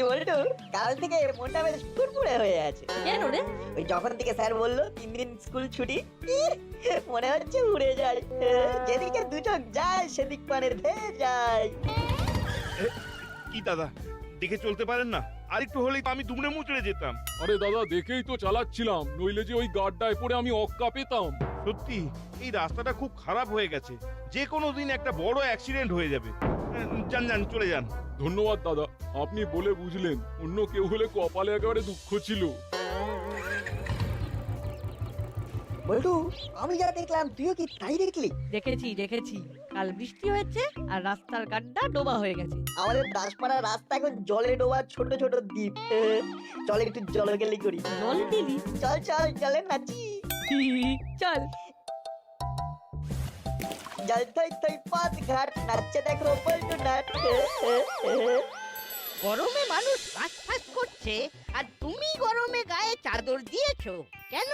বলটু, কাল থেকে মনটা বেশ ফুরফুরে হয়ে আছে। কেন রে? ওই যখন থেকে স্যার বললো 3 দিন স্কুল ছুটি, মনে হচ্ছে উড়ে যায়। যেদিকে দু চোখ যায় সেদিক পানের ধেয়ে যায়। কি দাদা, দেখে চলতে পারেন না? আর একটু হলেই তো আমি দুমড়ে মুচড়ে যেতাম। আরে দাদা, দেখেই তো চালাচ্ছিলাম, নইলে যে ওই গাড্ডায় পড়ে আমি অক্কা পেতাম। সত্যি এই রাস্তাটা খুব খারাপ হয়ে গেছে, যে কোনো দিন একটা বড় অ্যাক্সিডেন্ট হয়ে যাবে। যান যান, চলে যান। ধন্যবাদ দাদা, আপনি বলে বুঝলেন। অন্য কেউ হলে কপালে একেবারে দুঃখ ছিল। বলটু, আমি যা দেখলাম তুইও কি তাই দেখলি? দেখেছি। কাল বৃষ্টি হয়েছে আর রাস্তার গাড্ডা ডোবা হয়ে গেছে। আমাদের দাসপাড়ার রাস্তা এখন জলে ডোবা ছোট ছোট দ্বীপ। চল একটু জলকেলি করি। জল দিলি? চল চল, চলে নাচি। চল। জল থই থই পথ ঘাট নাচছে দেখো বলটু নাচ। গরমে মানুষ হাঁসফাঁস করছে আর তুমি গরমে গায়ে চাদর দিয়েছো কেন?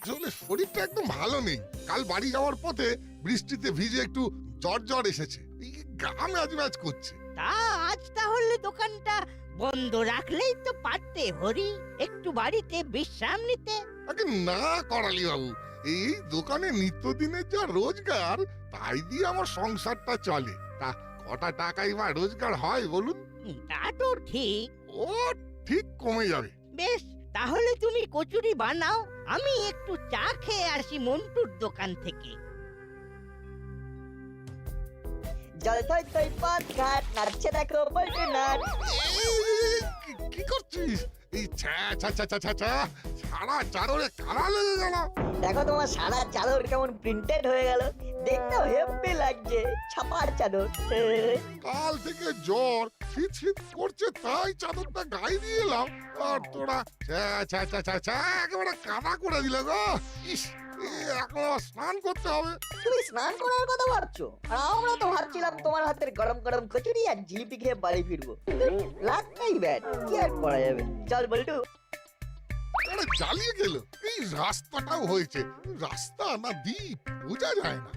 আসলে শরীরটা একদম ভালো নেই। কাল বাড়ি যাওয়ার পথে বৃষ্টিতে ভিজে একটু জ্বর এসেছে। এই গা ম্যাজ করছে। তা আজ তাহলে দোকানটা বন্ধ রাখলেই তো পারতে হরি, একটু বাড়িতে বিশ্রাম নিতে। আগে না করালি বাবু, এই দোকানে নিত্যদিনের যা রোজগার তাই দিয়ে আমার সংসারটা চলে। তা কটা টাকাই বা রোজগার হয় বলুন? তা তো ঠিক। ও ঠিক কমে যাবে। বেশ, তাহলে তুমি কচুরি বানাও, আমি একটু চা খেয়ে আসি মন্টুর দোকান থেকে। জল থই থই পথ ঘাট নাচছে দেখো বলটু নাচ। কি করছিস? এই ছ্যা ছ্যা ছ্যা ছ্যা ছ্যা ছ্যা, সারা চাদরে কালা লেগে গেল। দেখো তোমার সারা চাদর কেমন প্রিন্টেড হয়ে গেল, দেখতে হেব্বি লাগছে। ছাপার চাদর। কাল থেকে জ্বর শীত করছে, তাই চাদরটা গায়ে দিয়ে এলাম। আর তোরা ছ্যা ছ্যা ছ্যা ছ্যা ছ্যা একেবারে কাদা করে দিলে গো। ইস, এখন আবার স্নান করতে হবে। তুমি স্নান করার কথা ভাবছো, আর আমরা তো ভাবছিলাম তোমার হাতের গরম গরম কচুরি আর জিলিপি খেয়ে বাড়ি ফিরবো। লাগতেই ব্যাট, কি আর করা যাবে। চল বলটু। আরে জ্বালিয়ে গেল। এই রাস্তাটাও হয়েছে, রাস্তা না দ্বীপ বোঝা যায় না।